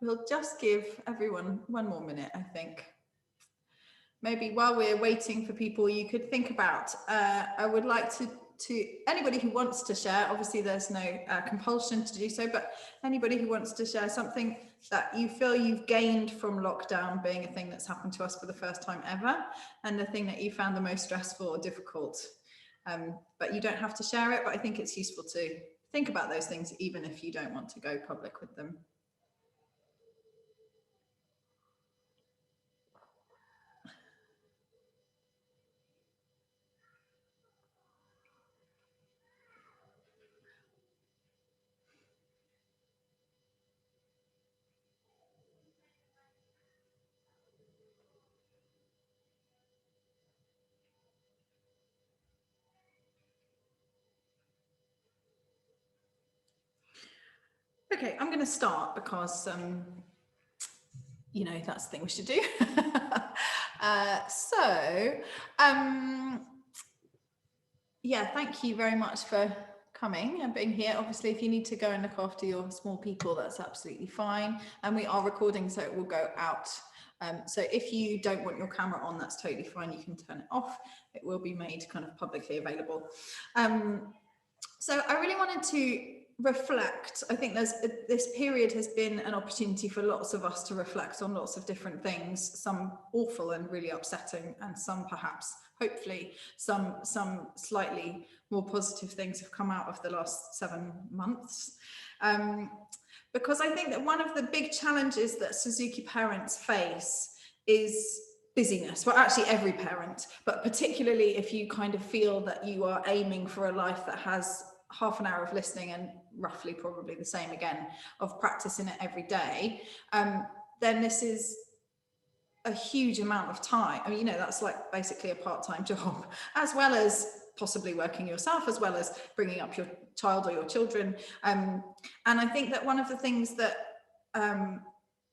We'll just give everyone one more minute, I think. Maybe while we're waiting for people, you could think about, I would like to anybody who wants to share, obviously there's no compulsion to do so, but anybody who wants to share something that you feel you've gained from lockdown being a thing that's happened to us for the first time ever, and the thing that you found the most stressful or difficult. But you don't have to share it, but I think it's useful to think about those things, even if you don't want to go public with them. Okay, I'm going to start because, you know, that's the thing we should do. Yeah, thank you very much for coming and being here. Obviously, if you need to go and look after your small people, that's absolutely fine. And we are recording, so it will go out. So if you don't want your camera on, that's totally fine. You can turn it off. It will be made kind of publicly available. So I really wanted to reflect. I think this period has been an opportunity for lots of us to reflect on lots of different things, some awful and really upsetting, and some perhaps, hopefully, some slightly more positive things have come out of the last 7 months. Because I think that one of the big challenges that Suzuki parents face is busyness. Well, actually every parent, but particularly if you kind of feel that you are aiming for a life that has half an hour of listening and roughly probably the same again of practice in it every day, then this is a huge amount of time. I mean, you know, that's like basically a part-time job, as well as possibly working yourself, as well as bringing up your child or your children. And I think that one of the things that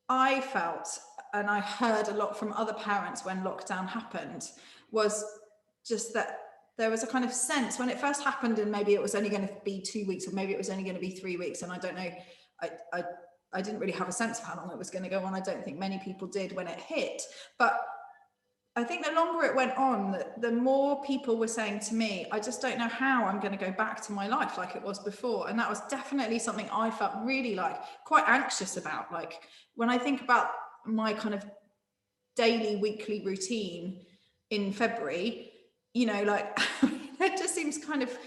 I felt, and I heard a lot from other parents when lockdown happened, was just that there was a kind of sense when it first happened, and maybe it was only going to be 2 weeks, or maybe it was only going to be 3 weeks, and I don't know, I didn't really have a sense of how long it was going to go on. I don't think many people did when it hit, but I think the longer it went on, the more people were saying to me, I just don't know how I'm going to go back to my life like it was before. And that was definitely something I felt really like quite anxious about. Like when I think about my kind of daily, weekly routine in February, you know, like it just seems kind of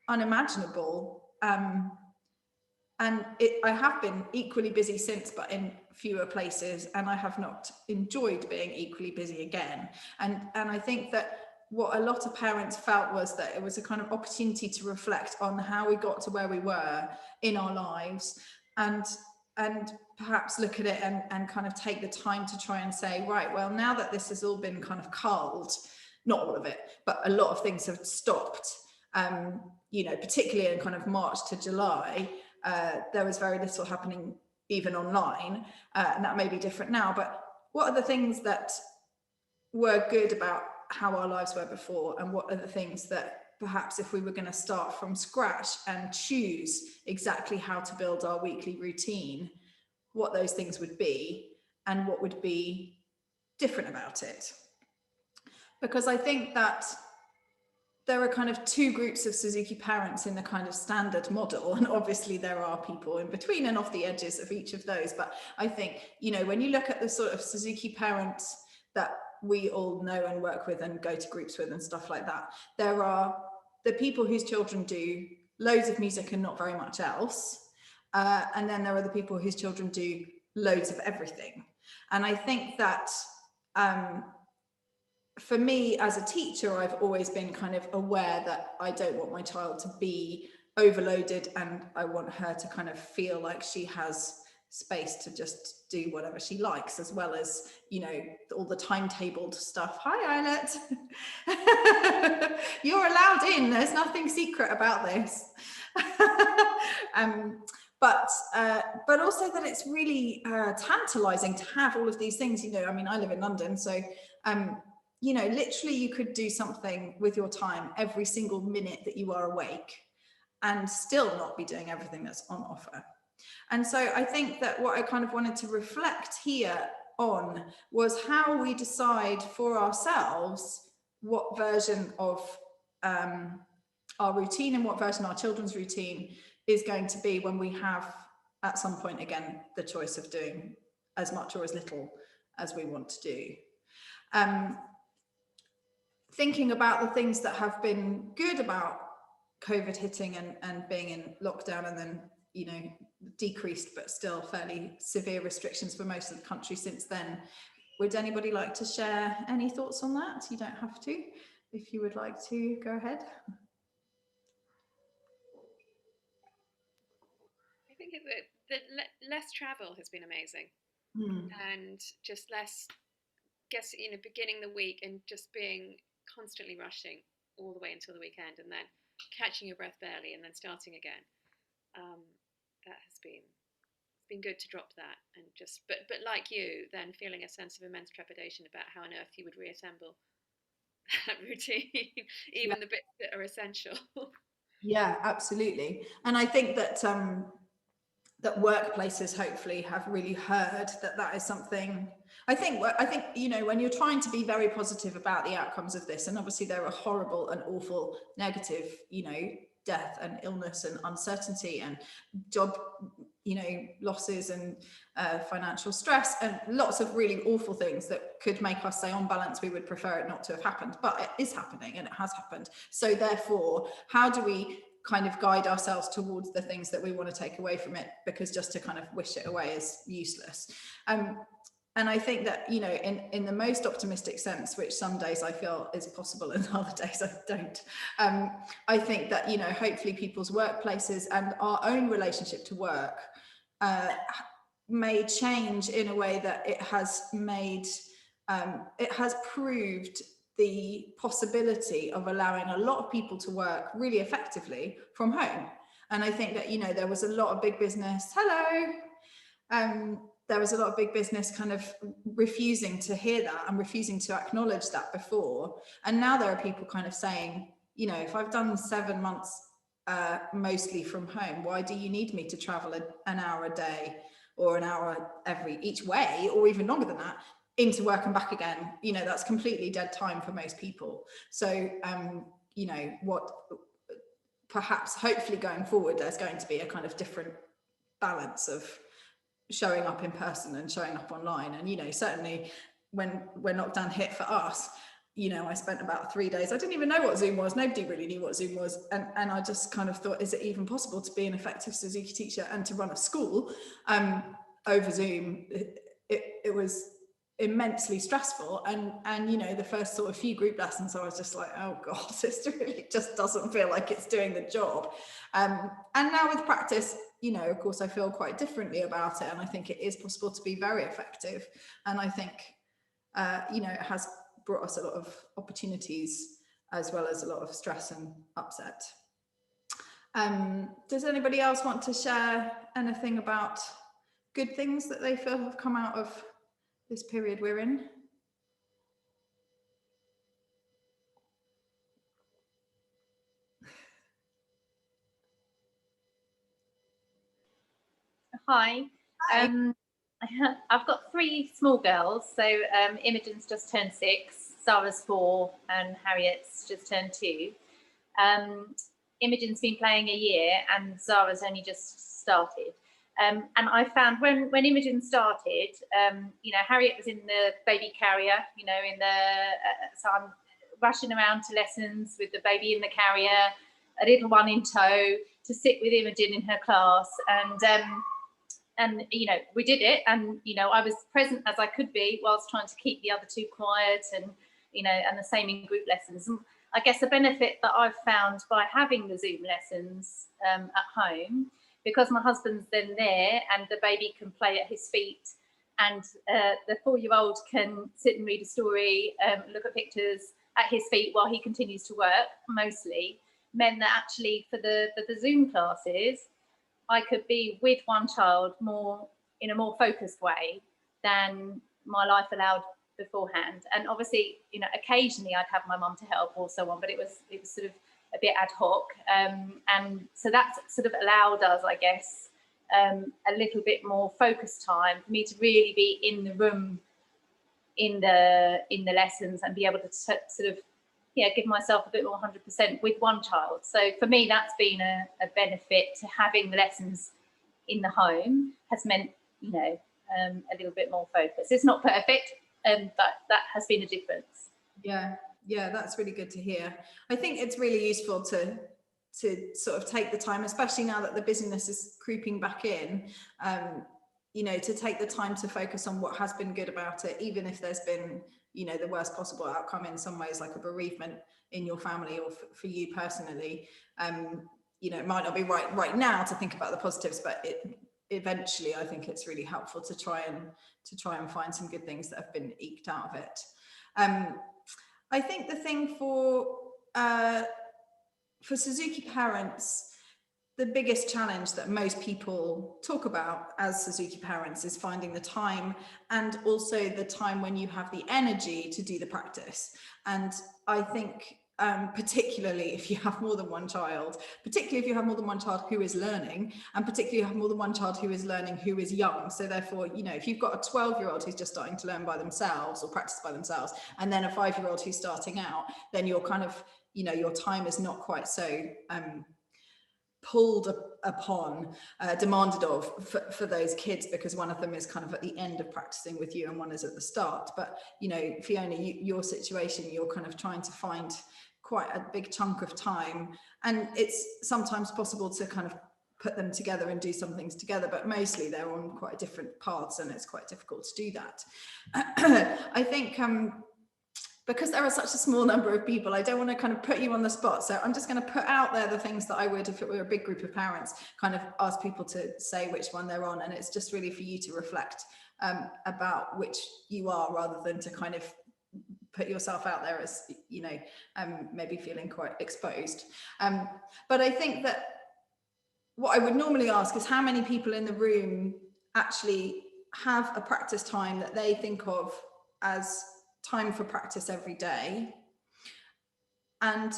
unimaginable. And I have been equally busy since, but in fewer places, and I have not enjoyed being equally busy again. And I think that what a lot of parents felt was that it was a kind of opportunity to reflect on how we got to where we were in our lives, and perhaps look at it and kind of take the time to try and say, right, well, now that this has all been kind of culled, not all of it, but a lot of things have stopped, you know, particularly in kind of March to July. There was very little happening even online, and that may be different now, but what are the things that were good about how our lives were before, and what are the things that perhaps if we were going to start from scratch and choose exactly how to build our weekly routine, what those things would be and what would be different about it. Because I think that there are kind of two groups of Suzuki parents in the kind of standard model, and obviously there are people in between and off the edges of each of those. But I think, you know, when you look at the sort of Suzuki parents that we all know and work with and go to groups with and stuff like that, there are the people whose children do loads of music and not very much else. And then there are the people whose children do loads of everything. And I think that for me as a teacher, I've always been kind of aware that I don't want my child to be overloaded, and I want her to kind of feel like she has space to just do whatever she likes, as well as, you know, all the timetabled stuff. Hi, Eilert. You're allowed in. There's nothing secret about this. But also that it's really tantalizing to have all of these things. You know, I mean, I live in London, so you know, literally you could do something with your time every single minute that you are awake and still not be doing everything that's on offer. And so I think that what I kind of wanted to reflect here on was how we decide for ourselves what version of our routine and what version our children's routine is going to be when we have, at some point again, the choice of doing as much or as little as we want to do. Thinking about the things that have been good about COVID hitting and being in lockdown, and then, you know, decreased but still fairly severe restrictions for most of the country since then. Would anybody like to share any thoughts on that? You don't have to. If you would like to, go ahead. I think the less travel has been amazing, and just less, you know, beginning the week and just being constantly rushing all the way until the weekend, and then catching your breath barely, and then starting again. That has been good to drop that, and just but like you, then feeling a sense of immense trepidation about how on earth you would reassemble that routine, even the bits that are essential. Yeah, absolutely. And I think that that workplaces hopefully have really heard that that is something. I think, you know, when you're trying to be very positive about the outcomes of this, and obviously there are horrible and awful negative, you know, death and illness and uncertainty and job, you know, losses and financial stress and lots of really awful things that could make us say, on balance, we would prefer it not to have happened, but it is happening and it has happened. So therefore, how do we kind of guide ourselves towards the things that we want to take away from it, because just to kind of wish it away is useless. And I think that, you know, in the most optimistic sense, which some days I feel is possible and other days I don't, I think that, you know, hopefully people's workplaces and our own relationship to work may change in a way that it has made, it has proved the possibility of allowing a lot of people to work really effectively from home. And I think that, you know, there was a lot of big business, there was a lot of big business kind of refusing to hear that and refusing to acknowledge that before. And now there are people kind of saying, you know, if I've done 7 months mostly from home, why do you need me to travel an hour a day or an hour each way, or even longer than that, into work and back again? You know, that's completely dead time for most people. So you know, what perhaps hopefully going forward there's going to be a kind of different balance of showing up in person and showing up online. And, you know, certainly when lockdown hit for us, you know, I spent about 3 days, I didn't even know what Zoom was, nobody really knew what Zoom was, and I just kind of thought, is it even possible to be an effective Suzuki teacher and to run a school over Zoom? It was immensely stressful, and you know, the first sort of few group lessons I was just like, oh god, this really just doesn't feel like it's doing the job. And now with practice, you know, of course I feel quite differently about it, and I think it is possible to be very effective, and I think you know, it has brought us a lot of opportunities as well as a lot of stress and upset. Does anybody else want to share anything about good things that they feel have come out of this period we're in? Hi. I've got 3 small girls. So Imogen's just turned 6, Zara's 4, and Harriet's just turned 2. Imogen's been playing a year, and Zara's only just started. And I found when Imogen started, you know, Harriet was in the baby carrier, you know, so I'm rushing around to lessons with the baby in the carrier, a little one in tow, to sit with Imogen in her class. And you know, we did it, and you know, I was present as I could be whilst trying to keep the other 2 quiet, and you know, and the same in group lessons. And I guess the benefit that I've found by having the Zoom lessons at home, because my husband's then there and the baby can play at his feet, and the 4-year-old can sit and read a story, look at pictures at his feet while he continues to work, mostly, meant that actually for the Zoom classes, I could be with one child in a more focused way than my life allowed beforehand. And obviously, you know, occasionally I'd have my mum to help or so on, but it was sort of a bit ad hoc. And so that sort of allowed us, I guess, a little bit more focused time for me to really be in the room in the lessons and be able to sort of give myself a bit more 100% with one child. So for me, that's been a benefit to having the lessons in the home, has meant a little bit more focus. It's not perfect, but that has been a difference. Yeah, that's really good to hear. I think it's really useful to sort of take the time, especially now that the busyness is creeping back in, to take the time to focus on what has been good about it, even if there's been, the worst possible outcome in some ways, like a bereavement in your family or for you personally. It might not be right now to think about the positives, but eventually I think it's really helpful to try and find some good things that have been eked out of it. I think the thing for Suzuki parents, the biggest challenge that most people talk about as Suzuki parents is finding the time, and also the time when you have the energy to do the practice. And I think particularly if you have more than one child, particularly if you have more than one child who is learning, and particularly if you have more than one child who is learning who is young. So therefore, if you've got a 12-year-old who's just starting to learn by themselves or practice by themselves, and then a 5-year-old who's starting out, then you're kind of, your time is not quite so pulled upon, demanded of for those kids, because one of them is kind of at the end of practicing with you and one is at the start. But Fiona, your situation, you're kind of trying to find quite a big chunk of time, and it's sometimes possible to kind of put them together and do some things together, but mostly they're on quite different paths and it's quite difficult to do that. I think because there are such a small number of people, I don't want to kind of put you on the spot. So I'm just going to put out there the things that I would, if it were a big group of parents, kind of ask people to say which one they're on. And it's just really for you to reflect about which you are, rather than to kind of put yourself out there as, maybe feeling quite exposed. But I think that what I would normally ask is how many people in the room actually have a practice time that they think of as time for practice every day, and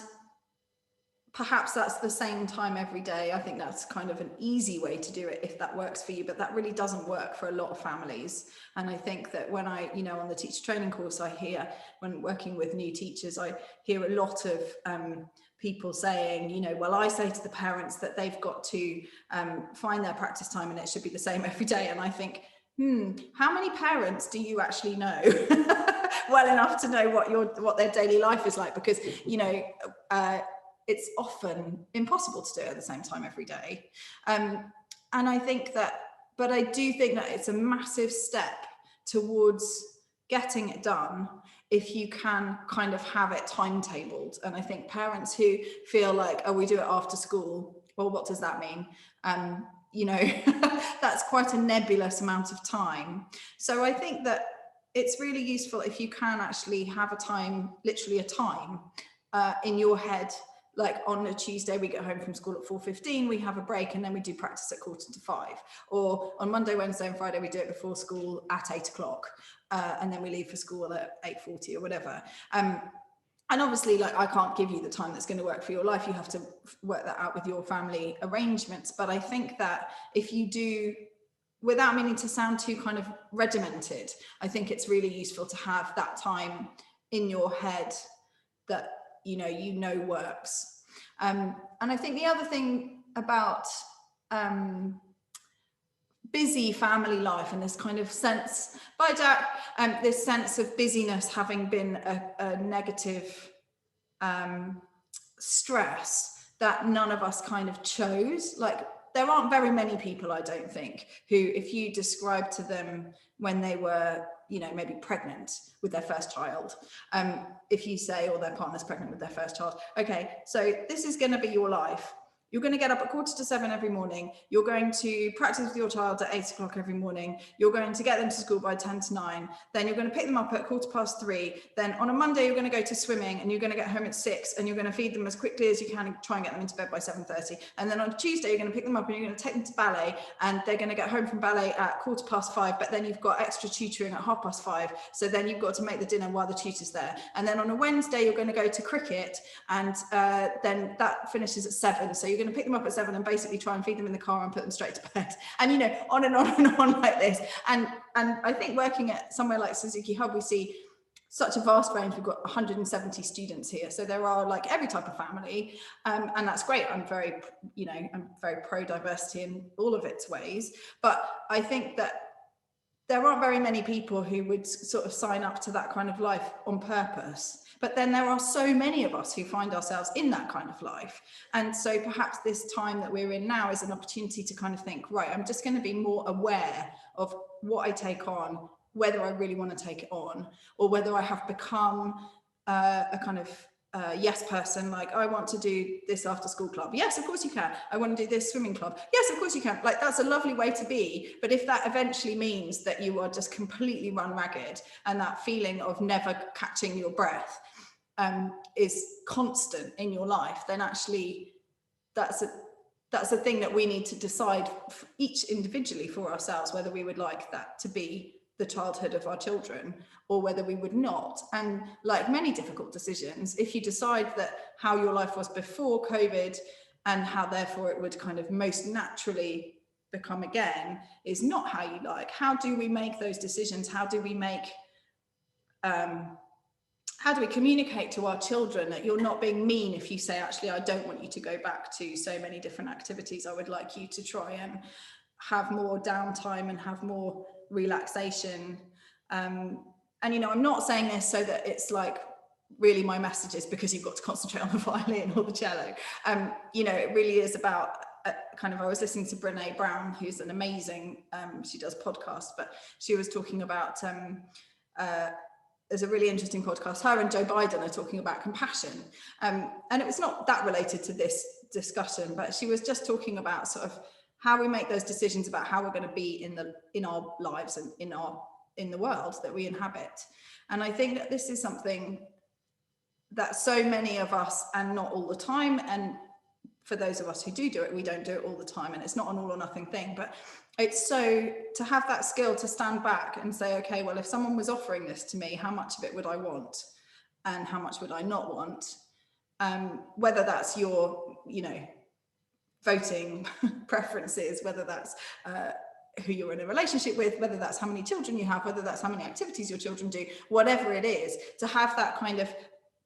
perhaps that's the same time every day. I think that's kind of an easy way to do it if that works for you, but that really doesn't work for a lot of families. And I think that when I, on the teacher training course, I hear, when working with new teachers, I hear a lot of people saying, well, I say to the parents that they've got to find their practice time and it should be the same every day. And I think, how many parents do you actually know well enough to know what their daily life is like? Because it's often impossible to do it at the same time every day. And I think that, but I do think that it's a massive step towards getting it done if you can kind of have it timetabled. And I think parents who feel like, oh, we do it after school, well, what does that mean? That's quite a nebulous amount of time. So I think that it's really useful if you can actually have a time, literally a time in your head. Like on a Tuesday, we get home from school at 4:15, we have a break, and then we do practice at 4:45. Or on Monday, Wednesday and Friday, we do it before school at 8 o'clock. And then we leave for school at 8:40 or whatever. And obviously, like, I can't give you the time that's going to work for your life. You have to work that out with your family arrangements. But I think that if you do, without meaning to sound too kind of regimented, I think it's really useful to have that time in your head that works. And I think the other thing about busy family life and this kind of sense, by Jack, this sense of busyness having been a negative stress that none of us kind of chose. Like, there aren't very many people, I don't think, who, if you describe to them when they were, maybe pregnant with their first child, if you say, or their partner's pregnant with their first child, okay, so this is going to be your life. You're going to get up at 6:45 every morning. You're going to practice with your child at 8 o'clock every morning. You're going to get them to school by 10 to 9. Then you're going to pick them up at 3:15. Then on a Monday, you're going to go to swimming and you're going to get home at 6 and you're going to feed them as quickly as you can and try and get them into bed by 7:30. And then on Tuesday, you're going to pick them up and you're going to take them to ballet and they're going to get home from ballet at 5:15. But then you've got extra tutoring at 5:30. So then you've got to make the dinner while the tutor's there. And then on a Wednesday, you're going to go to cricket and then that finishes at 7. So you're you're going to pick them up at 7 and basically try and feed them in the car and put them straight to bed, and you know, on and on and on like this. And I think working at somewhere like Suzuki Hub, we see such a vast range. We've got 170 students here, so there are like every type of family, and that's great. I'm very pro diversity in all of its ways, but I think that there aren't very many people who would sort of sign up to that kind of life on purpose. But then there are so many of us who find ourselves in that kind of life. And so perhaps this time that we're in now is an opportunity to kind of think, right, I'm just going to be more aware of what I take on, whether I really want to take it on, or whether I have become a kind of yes person, like, I want to do this after school club. Yes, of course you can. I want to do this swimming club. Yes, of course you can. Like, that's a lovely way to be. But if that eventually means that you are just completely run ragged, and that feeling of never catching your breath is constant in your life, then actually that's a thing that we need to decide each individually for ourselves, whether we would like that to be the childhood of our children or whether we would not. And like many difficult decisions, if you decide that how your life was before COVID and how therefore it would kind of most naturally become again is not how you like, how do we make those decisions? How do we communicate to our children that you're not being mean if you say, actually, I don't want you to go back to so many different activities. I would like you to try and have more downtime and have more relaxation. And, you know, I'm not saying this so that it's like really my message is because you've got to concentrate on the violin or the cello. You know, it really is about I was listening to Brene Brown, who's an amazing, she does podcasts, but she was talking about, there's a really interesting podcast, her and Joe Biden are talking about compassion. And it was not that related to this discussion, but she was just talking about sort of how we make those decisions about how we're going to be in our lives and in the world that we inhabit. And I think that this is something that so many of us, and not all the time, and for those of us who do it, we don't do it all the time, and it's not an all or nothing thing, but it's so to have that skill to stand back and say, okay, well, if someone was offering this to me, how much of it would I want and how much would I not want? Whether that's your, you know, voting preferences, whether that's who you're in a relationship with, whether that's how many children you have, whether that's how many activities your children do, whatever it is, to have that kind of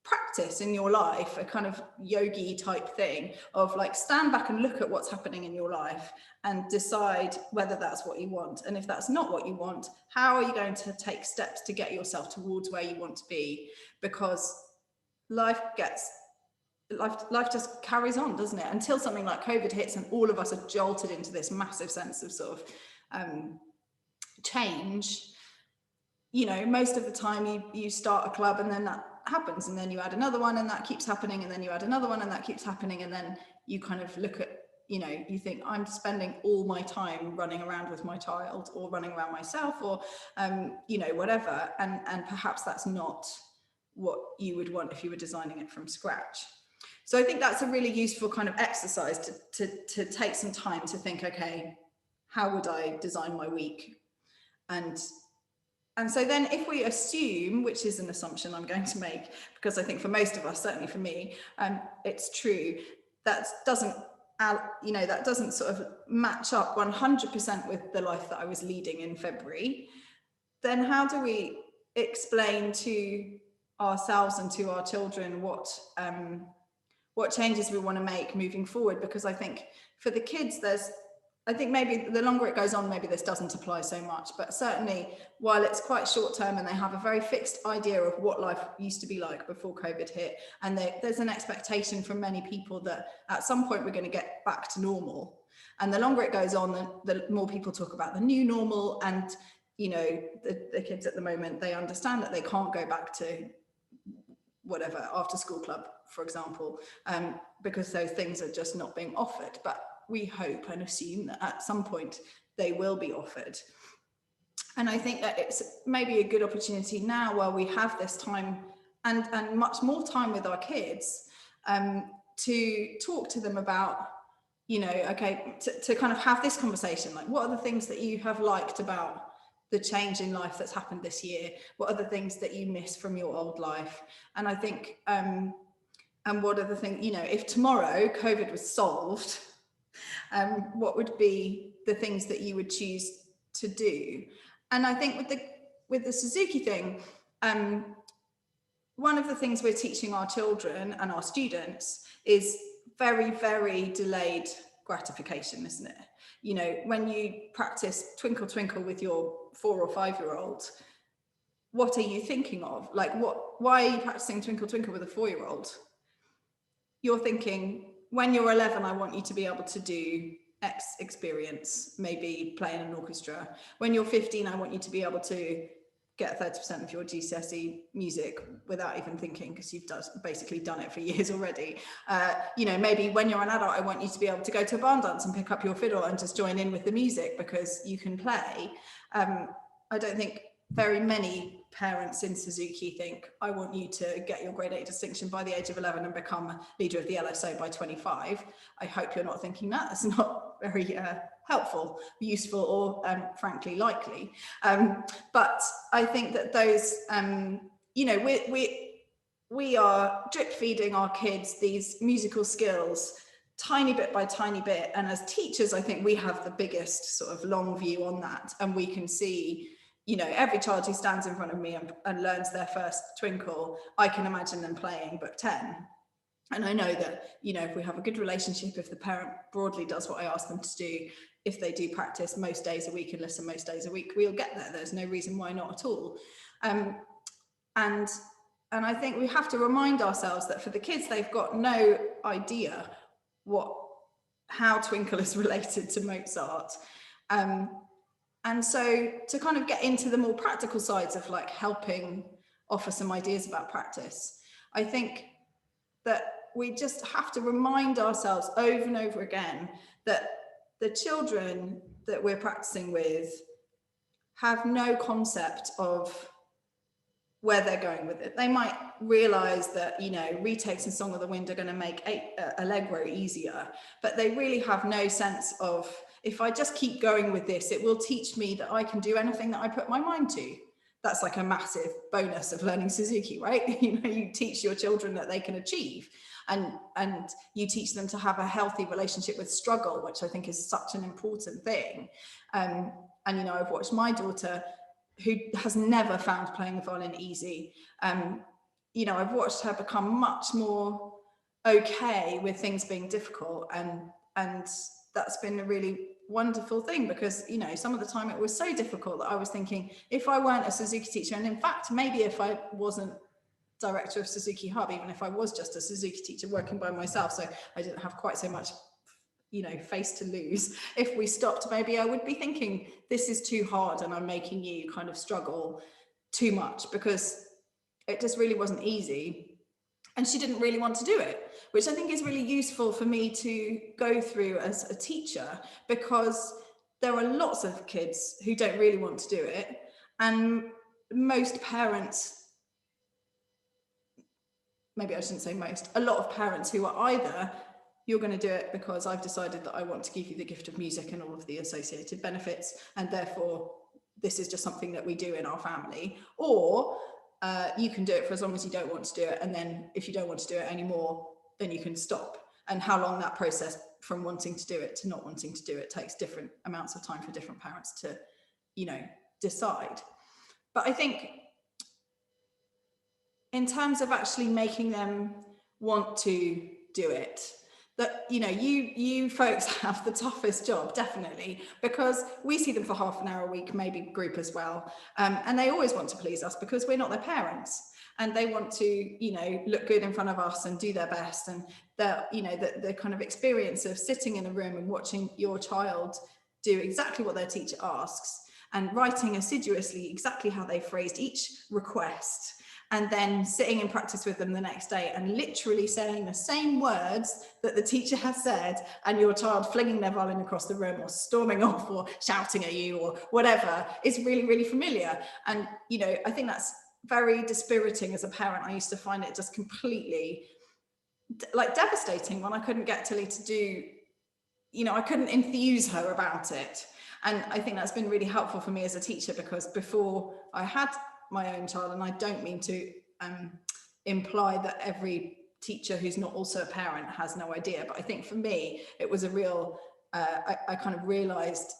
practice in your life, a kind of yogi type thing of like, stand back and look at what's happening in your life and decide whether that's what you want. And if that's not what you want, how are you going to take steps to get yourself towards where you want to be? Because life just carries on, doesn't it? Until something like COVID hits and all of us are jolted into this massive sense of sort of change. You know, most of the time you start a club and then that happens, and then you add another one and that keeps happening, and then you add another one and that keeps happening, and then you kind of look at, you know, you think, I'm spending all my time running around with my child or running around myself or you know, whatever, and perhaps that's not what you would want if you were designing it from scratch. So I think that's a really useful kind of exercise to take some time to think, okay, how would I design my week? And so then if we assume, which is an assumption I'm going to make, because I think for most of us, certainly for me, it's true, that doesn't sort of match up 100% with the life that I was leading in February, then how do we explain to ourselves and to our children what changes we want to make moving forward? Because I think for the kids, I think maybe the longer it goes on, maybe this doesn't apply so much, but certainly while it's quite short term and they have a very fixed idea of what life used to be like before COVID hit, and there's an expectation from many people that at some point we're going to get back to normal. And the longer it goes on, the more people talk about the new normal. And, you know, the kids at the moment, they understand that they can't go back to whatever, after school club, for example, because those things are just not being offered. But we hope and assume that at some point they will be offered. And I think that it's maybe a good opportunity now, while we have this time and much more time with our kids, to talk to them about, you know, okay, to kind of have this conversation, like, what are the things that you have liked about the change in life that's happened this year? What are the things that you miss from your old life? And I think And what are the things, you know, if tomorrow COVID was solved, what would be the things that you would choose to do? And I think with the Suzuki thing, one of the things we're teaching our children and our students is very, very delayed gratification, isn't it? You know, when you practice Twinkle Twinkle with your 4 or 5-year-old, what are you thinking of? Like, why are you practicing Twinkle Twinkle with a 4-year-old? You're thinking, when you're 11, I want you to be able to do X experience, maybe play in an orchestra. When you're 15, I want you to be able to get 30% of your GCSE music without even thinking, because you've basically done it for years already. You know, maybe when you're an adult, I want you to be able to go to a barn dance and pick up your fiddle and just join in with the music because you can play. I don't think very many parents in Suzuki think, I want you to get your grade 8 distinction by the age of 11 and become leader of the LSO by 25. I hope you're not thinking that. It's not very helpful, useful, or frankly likely. But I think that those, you know, we are drip feeding our kids these musical skills tiny bit by tiny bit. And as teachers, I think we have the biggest sort of long view on that. And we can see, you know, every child who stands in front of me and learns their first twinkle, I can imagine them playing book 10. And I know that, you know, if we have a good relationship, if the parent broadly does what I ask them to do, if they do practice most days a week and listen most days a week, we'll get there. There's no reason why not at all. And I think we have to remind ourselves that for the kids, they've got no idea how Twinkle is related to Mozart. And so to kind of get into the more practical sides of like helping offer some ideas about practice, I think that we just have to remind ourselves over and over again that the children that we're practicing with have no concept of where they're going with it. They might realize that, you know, retakes and Song of the Wind are going to make Allegro easier, but they really have no sense of, if I just keep going with this, it will teach me that I can do anything that I put my mind to. That's like a massive bonus of learning Suzuki, right? You know, you teach your children that they can achieve, and you teach them to have a healthy relationship with struggle, which I think is such an important thing. And, you know, I've watched my daughter, who has never found playing the violin easy. You know, I've watched her become much more okay with things being difficult, and that's been a really wonderful thing, because, you know, some of the time it was so difficult that I was thinking, if I weren't a Suzuki teacher, and in fact, maybe if I wasn't director of Suzuki Hub, even if I was just a Suzuki teacher working by myself, so I didn't have quite so much, you know, face to lose, if we stopped, maybe I would be thinking, this is too hard and I'm making you kind of struggle too much, because it just really wasn't easy. And she didn't really want to do it, which I think is really useful for me to go through as a teacher, because there are lots of kids who don't really want to do it. And most parents, maybe I shouldn't say most, a lot of parents who are either, you're going to do it because I've decided that I want to give you the gift of music and all of the associated benefits, and therefore this is just something that we do in our family, or you can do it for as long as you don't want to do it, and then if you don't want to do it anymore, then you can stop. And how long that process from wanting to do it to not wanting to do it takes different amounts of time for different parents to, you know, decide. But I think in terms of actually making them want to do it, that, you know, you folks have the toughest job, definitely, because we see them for half an hour a week, maybe group as well, and they always want to please us because we're not their parents, and they want to, you know, look good in front of us and do their best. And the, you know, the kind of experience of sitting in a room and watching your child do exactly what their teacher asks, and writing assiduously exactly how they phrased each request, and then sitting in practice with them the next day and literally saying the same words that the teacher has said, and your child flinging their violin across the room or storming off or shouting at you or whatever, is really, really familiar. And, you know, I think that's very dispiriting as a parent. I used to find it just completely like devastating when I couldn't get Tilly to do, you know, I couldn't enthuse her about it. And I think that's been really helpful for me as a teacher, because before I had my own child, and I don't mean to imply that every teacher who's not also a parent has no idea. But I think for me, it was a real, I kind of realized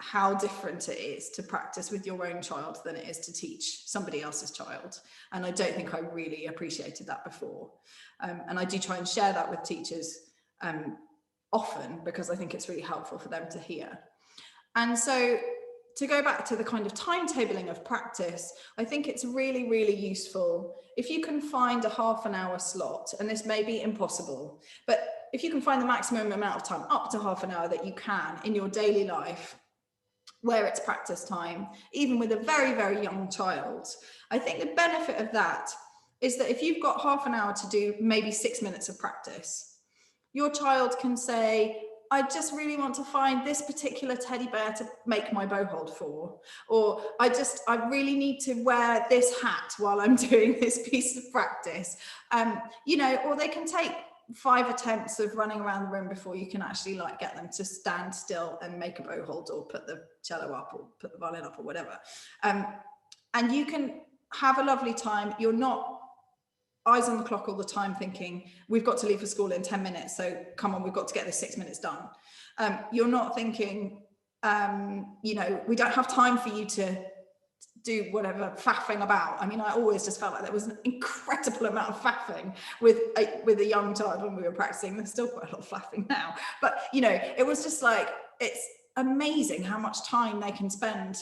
how different it is to practice with your own child than it is to teach somebody else's child. And I don't think I really appreciated that before. And I do try and share that with teachers often, because I think it's really helpful for them to hear. And so to go back to the kind of timetabling of practice, I think it's really, really useful if you can find a half an hour slot, and this may be impossible, but if you can find the maximum amount of time, up to half an hour, that you can in your daily life, where it's practice time, even with a very, very young child. I think the benefit of that is that if you've got half an hour to do maybe 6 minutes of practice, your child can say, I just really want to find this particular teddy bear to make my bow hold for, or I really need to wear this hat while I'm doing this piece of practice. You know, or they can take 5 attempts of running around the room before you can actually like get them to stand still and make a bow hold, or put the cello up, or put the violin up, or whatever. And you can have a lovely time. You're not eyes on the clock all the time thinking, we've got to leave for school in 10 minutes, so come on, we've got to get this 6 minutes done. You're not thinking, you know, we don't have time for you to do whatever faffing about. I mean, I always just felt like there was an incredible amount of faffing with a young child when we were practicing. There's still quite a lot of faffing now, but you know, it was just like, it's amazing how much time they can spend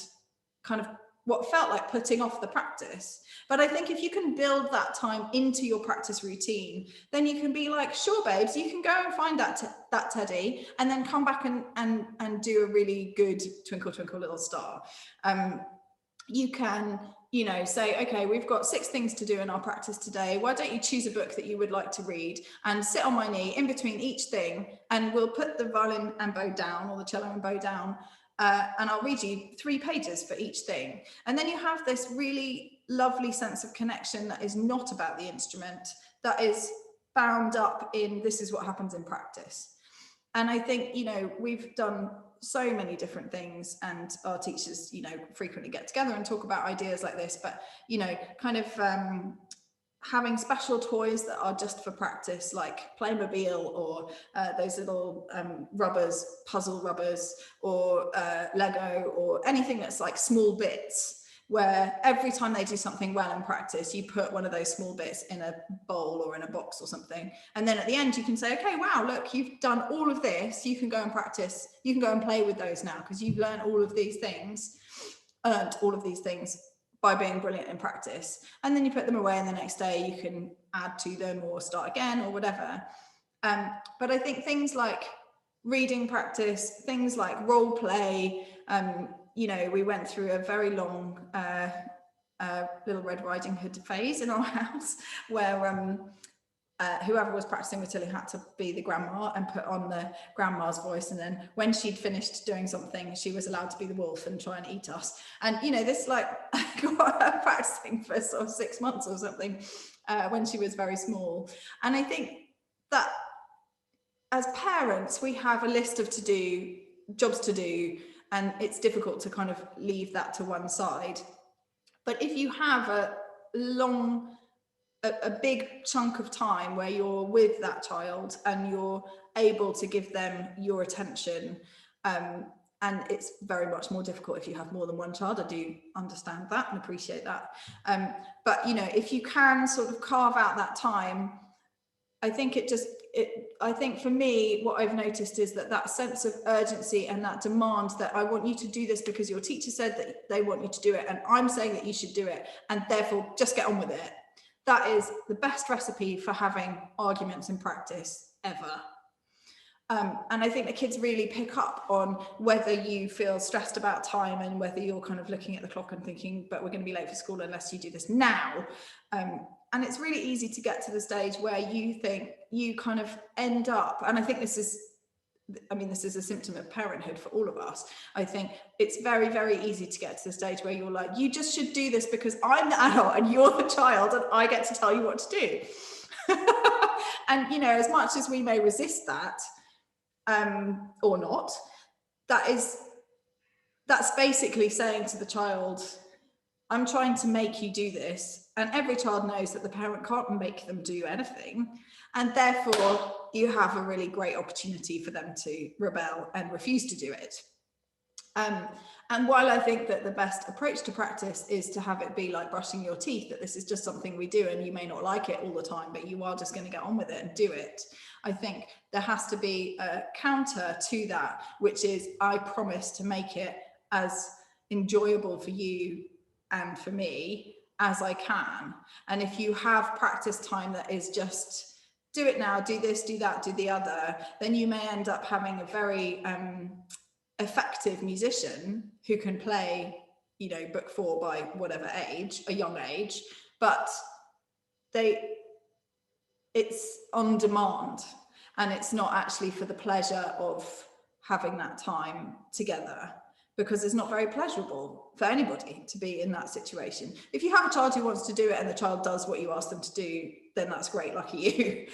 kind of what felt like putting off the practice. But I think if you can build that time into your practice routine, then you can be like, sure, babes, you can go and find that teddy, and then come back and do a really good Twinkle Twinkle Little Star. You can, you know, say, okay, we've got 6 things to do in our practice today. Why don't you choose a book that you would like to read and sit on my knee in between each thing, and we'll put the violin and bow down, or the cello and bow down, and I'll read you 3 pages for each thing. And then you have this really lovely sense of connection that is not about the instrument, that is bound up in, this is what happens in practice. And I think, you know, we've done so many different things, and our teachers, you know, frequently get together and talk about ideas like this, but, you know, kind of having special toys that are just for practice, like Playmobil, or those little rubbers, puzzle rubbers, or Lego, or anything that's like small bits, where every time they do something well in practice, you put one of those small bits in a bowl or in a box or something. And then at the end, you can say, okay, wow, look, you've done all of this. You can go and practice. You can go and play with those now, because you've learned all of these things, by being brilliant in practice. And then you put them away, and the next day you can add to them or start again or whatever. But I think things like reading practice, things like role play, you know, we went through a very long Little Red Riding Hood phase in our house, where whoever was practicing with Tilly had to be the grandma and put on the grandma's voice, and then when she'd finished doing something, she was allowed to be the wolf and try and eat us. And you know, this like got her practicing for sort of 6 months or something when she was very small. And I think that as parents, we have a list of jobs to do, and it's difficult to kind of leave that to one side. But if you have a big chunk of time where you're with that child and you're able to give them your attention, and it's very much more difficult if you have more than one child. I do understand that and appreciate that. But you know, if you can sort of carve out that time, I think I think for me, what I've noticed is that sense of urgency and that demand that I want you to do this because your teacher said that they want you to do it, and I'm saying that you should do it, and therefore just get on with it. That is the best recipe for having arguments in practice ever. And I think the kids really pick up on whether you feel stressed about time, and whether you're kind of looking at the clock and thinking, but we're going to be late for school unless you do this now. And it's really easy to get to the stage where you think you kind of end up, and I think this is a symptom of parenthood for all of us. I think it's very, very easy to get to the stage where you're like, you just should do this because I'm the adult and you're the child and I get to tell you what to do. And, you know, as much as we may resist that, or not, that's basically saying to the child, I'm trying to make you do this. And every child knows that the parent can't make them do anything. And therefore, you have a really great opportunity for them to rebel and refuse to do it. And while I think that the best approach to practice is to have it be like brushing your teeth, that this is just something we do and you may not like it all the time, but you are just going to get on with it and do it, I think there has to be a counter to that, which is I promise to make it as enjoyable for you and for me as I can. And if you have practice time that is just do it now, do this, do that, do the other, then you may end up having a very effective musician who can play, you know, book 4 by whatever age, a young age, but it's on demand, and it's not actually for the pleasure of having that time together, because it's not very pleasurable for anybody to be in that situation. If you have a child who wants to do it and the child does what you ask them to do, then that's great, lucky you.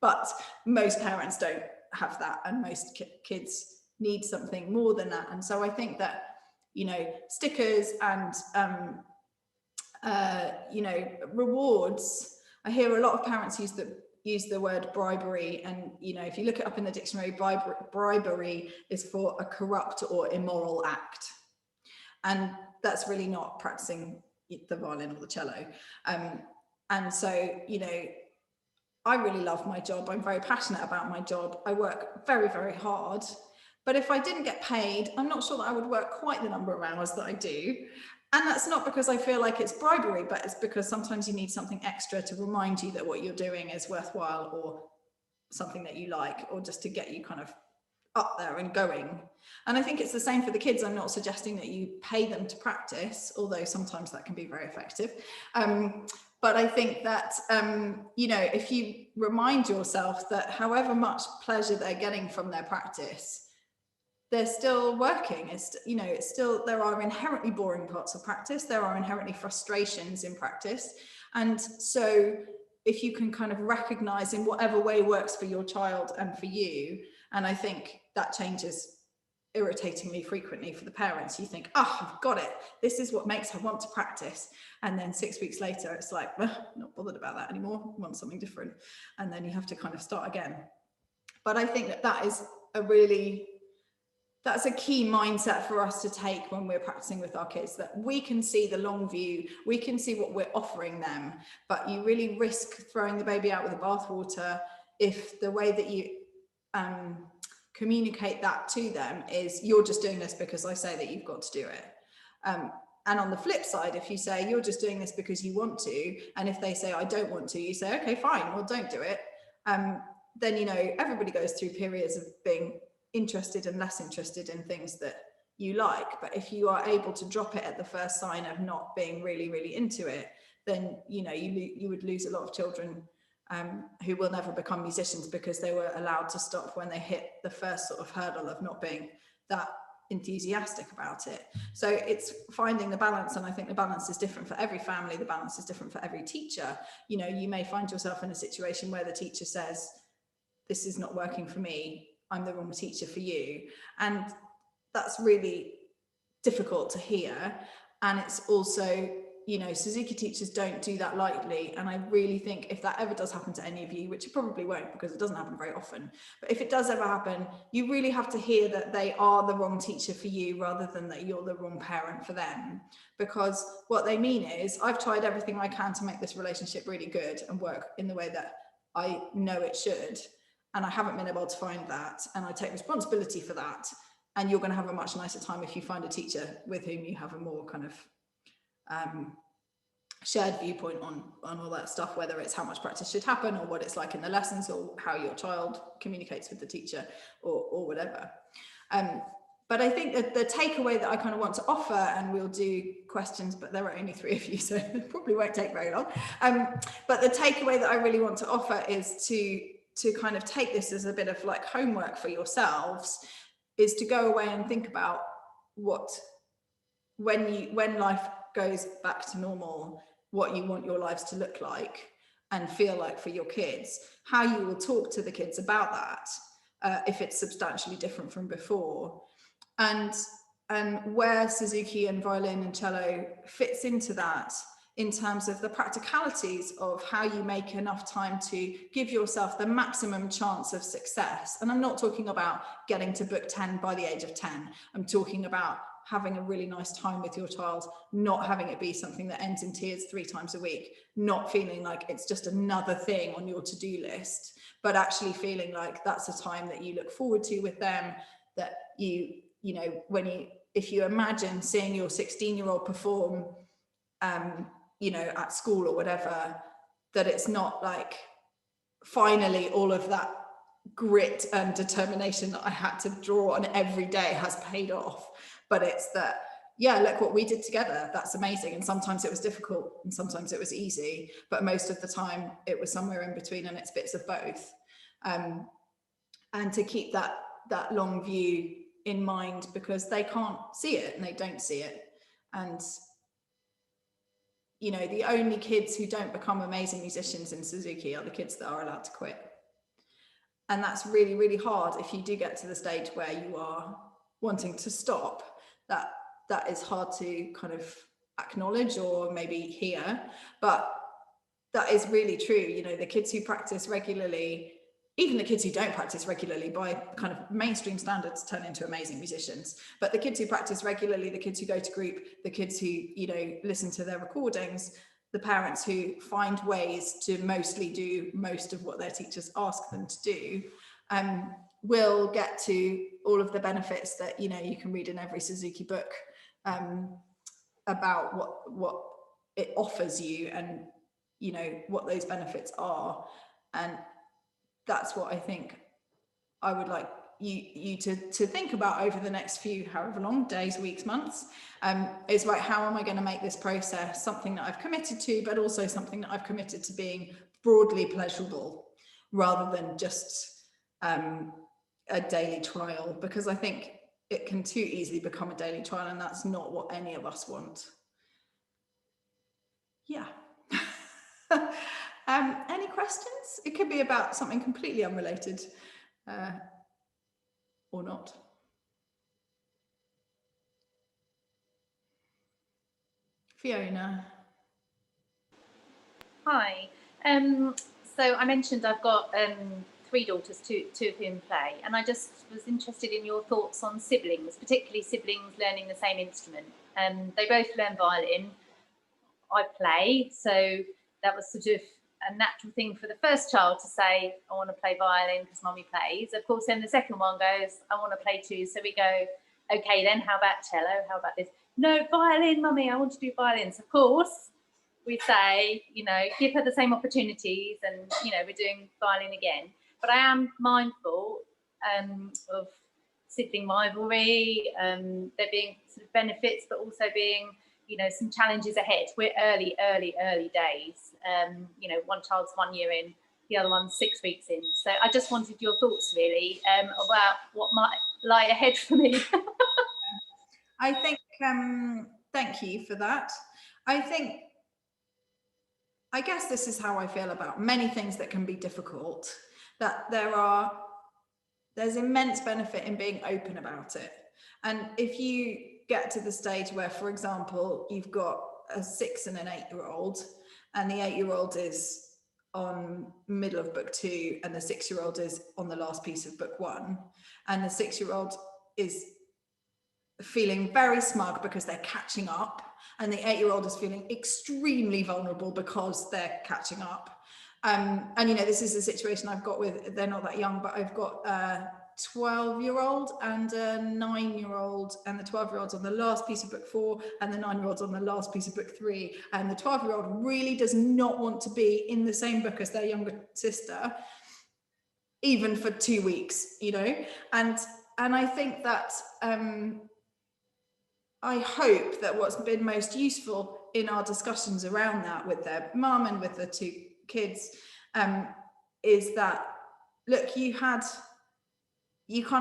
But most parents don't have that, and most kids need something more than that. And so I think that, you know, stickers and you know, rewards, I hear a lot of parents use the word bribery, and, you know, if you look it up in the dictionary, bribery is for a corrupt or immoral act, and that's really not practicing the violin or the cello. And so, you know, I really love my job. I'm very passionate about my job. I work very, very hard. But if I didn't get paid, I'm not sure that I would work quite the number of hours that I do. And that's not because I feel like it's bribery, but it's because sometimes you need something extra to remind you that what you're doing is worthwhile, or something that you like, or just to get you kind of up there and going. And I think it's the same for the kids. I'm not suggesting that you pay them to practice, although sometimes that can be very effective. But I think that, you know, if you remind yourself that however much pleasure they're getting from their practice, they're still working. It's, you know, it's still, there are inherently boring parts of practice. There are inherently frustrations in practice. And so if you can kind of recognize in whatever way works for your child and for you, and I think that changes irritatingly frequently for the parents. You think, oh, I've got it. This is what makes her want to practice. And then 6 weeks later, it's like, not bothered about that anymore. I want something different. And then you have to kind of start again. But I think that that is that's a key mindset for us to take when we're practicing with our kids, that we can see the long view, we can see what we're offering them, but you really risk throwing the baby out with the bathwater if the way that you communicate that to them is, you're just doing this because I say that you've got to do it. And on the flip side, if you say you're just doing this because you want to, and if they say I don't want to, you say, okay, fine, well, don't do it. Then, you know, everybody goes through periods of being interested and less interested in things that you like. But if you are able to drop it at the first sign of not being really, really into it, then, you know, you would lose a lot of children who will never become musicians because they were allowed to stop when they hit the first sort of hurdle of not being that enthusiastic about it. So it's finding the balance, and I think the balance is different for every family, the balance is different for every teacher. You know, you may find yourself in a situation where the teacher says, this is not working for me, I'm the wrong teacher for you, and that's really difficult to hear. And it's also, you know, Suzuki teachers don't do that lightly. And I really think if that ever does happen to any of you, which it probably won't because it doesn't happen very often, but if it does ever happen, you really have to hear that they are the wrong teacher for you rather than that you're the wrong parent for them. Because what they mean is, I've tried everything I can to make this relationship really good and work in the way that I know it should, and I haven't been able to find that, and I take responsibility for that. And you're going to have a much nicer time if you find a teacher with whom you have a more kind of shared viewpoint on all that stuff, whether it's how much practice should happen or what it's like in the lessons or how your child communicates with the teacher or whatever. But I think that the takeaway that I kind of want to offer, and we'll do questions, but there are only 3 of you, so it probably won't take very long. But the takeaway that I really want to offer is to kind of take this as a bit of like homework for yourselves, is to go away and think about when life goes back to normal, what you want your lives to look like and feel like for your kids, how you will talk to the kids about that, if it's substantially different from before. And where Suzuki and violin and cello fits into that in terms of the practicalities of how you make enough time to give yourself the maximum chance of success. And I'm not talking about getting to book 10 by the age of 10. I'm talking about having a really nice time with your child, not having it be something that ends in tears 3 times a week, not feeling like it's just another thing on your to-do list, but actually feeling like that's a time that you look forward to with them, that you know, if you imagine seeing your 16-year-old perform, you know, at school or whatever, that it's not like finally all of that grit and determination that I had to draw on every day has paid off, but it's that, yeah, look what we did together, that's amazing. And sometimes it was difficult and sometimes it was easy, but most of the time it was somewhere in between, and it's bits of both. And to keep that long view in mind, because they can't see it and they don't see it. And you know, the only kids who don't become amazing musicians in Suzuki are the kids that are allowed to quit. And that's really, really hard if you do get to the stage where you are wanting to stop. That is hard to kind of acknowledge or maybe hear, but that is really true. You know, the kids who practice regularly, even the kids who don't practice regularly by kind of mainstream standards, turn into amazing musicians. But the kids who practice regularly, the kids who go to group, the kids who, you know, listen to their recordings, the parents who find ways to mostly do most of what their teachers ask them to do, will get to all of the benefits that, you know, you can read in every Suzuki book about what it offers you and, you know, what those benefits are. And that's what I think I would like you to think about over the next few, however long, days, weeks, months, is right, how am I going to make this process something that I've committed to, but also something that I've committed to being broadly pleasurable rather than just a daily trial, because I think it can too easily become a daily trial, and that's not what any of us want. Yeah. Any questions? It could be about something completely unrelated or not. Fiona. Hi. So I mentioned I've got 3 daughters, two of whom play, and I just was interested in your thoughts on siblings, particularly siblings learning the same instrument. They both learn violin. I play, so that was sort of a natural thing for the first child to say, I want to play violin because mommy plays. Of course, then the second one goes, I want to play too. So we go, okay, then how about cello? How about this? No, violin, mummy, I want to do violins. Of course, we say, you know, give her the same opportunities, and, you know, we're doing violin again. But I am mindful of sibling rivalry, there being sort of benefits, but also being, you know, some challenges ahead. We're early days. You know, one child's 1 year in, the other one's 6 weeks in. So I just wanted your thoughts really about what might lie ahead for me. I think, thank you for that. I guess this is how I feel about many things that can be difficult, that there's immense benefit in being open about it. And if you get to the stage where, for example, you've got a 6 and an 8-year-old, and the 8-year-old is on middle of book 2 and the 6-year-old is on the last piece of book 1, and the 6-year-old is feeling very smug because they're catching up, and the 8-year-old is feeling extremely vulnerable because they're catching up. And you know, this is a situation I've got with, they're not that young, but I've got a 12-year-old and a 9-year-old, and the 12-year-old's on the last piece of book 4 and the 9-year-old's on the last piece of book 3, and the 12-year-old really does not want to be in the same book as their younger sister, even for 2 weeks, you know. And I think that I hope that what's been most useful in our discussions around that with their mum and with the 2 kids is that, look, you kind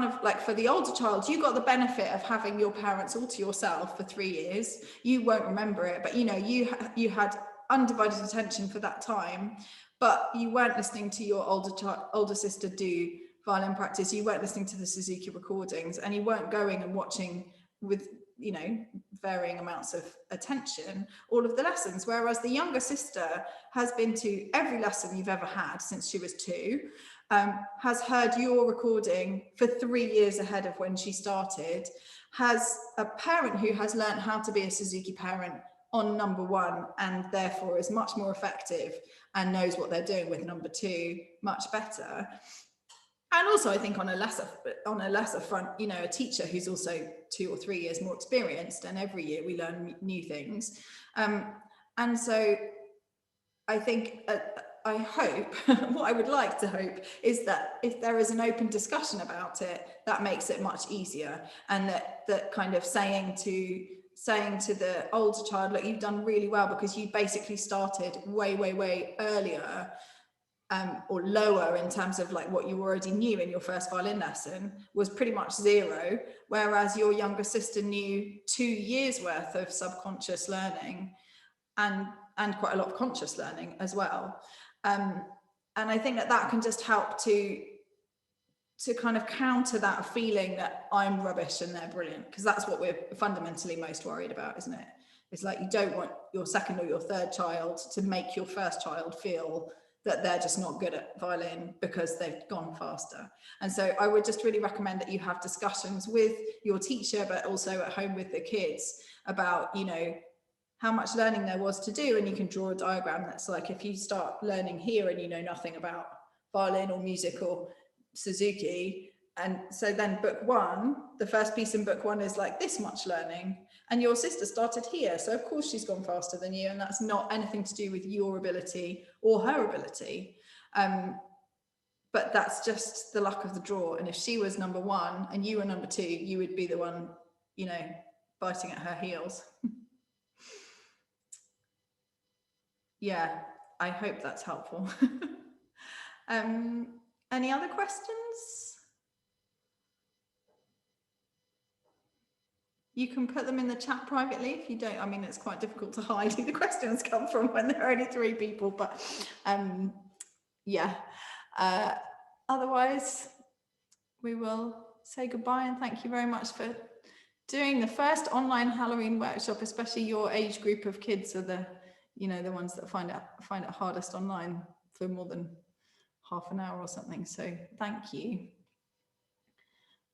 of, like, for the older child, you got the benefit of having your parents all to yourself for 3 years. You won't remember it, but you know, you had undivided attention for that time, but you weren't listening to your older sister do violin practice. You weren't listening to the Suzuki recordings, and you weren't going and watching with, you know, varying amounts of attention, all of the lessons, whereas the younger sister has been to every lesson you've ever had since she was 2, has heard your recording for 3 years ahead of when she started, has a parent who has learned how to be a Suzuki parent on number 1, and therefore is much more effective and knows what they're doing with number 2 much better. And also, I think on a lesser front, you know, a teacher who's also 2 or 3 years more experienced, and every year we learn new things. And so I think, I hope, what I would like to hope is that if there is an open discussion about it, that makes it much easier. And that kind of saying to the older child, look, you've done really well because you basically started way earlier, or lower in terms of like what you already knew in your first violin lesson was pretty much 0, whereas your younger sister knew 2 years worth of subconscious learning and quite a lot of conscious learning as well. And I think that can just help to kind of counter that feeling that I'm rubbish and they're brilliant, because that's what we're fundamentally most worried about, isn't it? It's like you don't want your second or your third child to make your first child feel that they're just not good at violin because they've gone faster. And so I would just really recommend that you have discussions with your teacher, but also at home with the kids about, you know, how much learning there was to do. And you can draw a diagram that's like, if you start learning here and you know nothing about violin or music or Suzuki, and so then book 1, the first piece in book 1 is like this much learning, and your sister started here, so of course she's gone faster than you, and that's not anything to do with your ability or her ability, but that's just the luck of the draw. And if she was number 1 and you were number 2, you would be the one, you know, biting at her heels. Yeah, I hope that's helpful. Any other questions? You can put them in the chat privately if you don't. I mean, it's quite difficult to hide who the questions come from when there are only 3 people, but yeah. Otherwise, we will say goodbye and thank you very much for doing the first online Halloween workshop. Especially your age group of kids are the, you know, the ones that find it hardest online for more than half an hour or something. So thank you.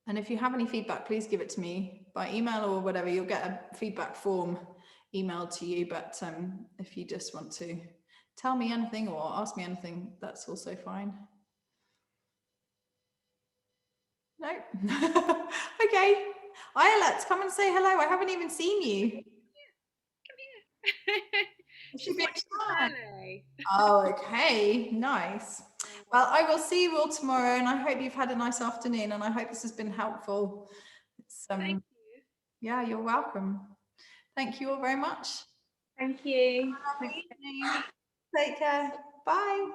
And if you have any feedback, please give it to me by email or whatever. You'll get a feedback form emailed to you. But if you just want to tell me anything or ask me anything, that's also fine. No? Okay. Isla, come and say hello. I haven't even seen you. Come here. She's watching the ballet. Oh, okay. Nice. Well, I will see you all tomorrow, and I hope you've had a nice afternoon, and I hope this has been helpful. Thank you. Yeah, you're welcome. Thank you all very much. Thank you. Take care. Bye.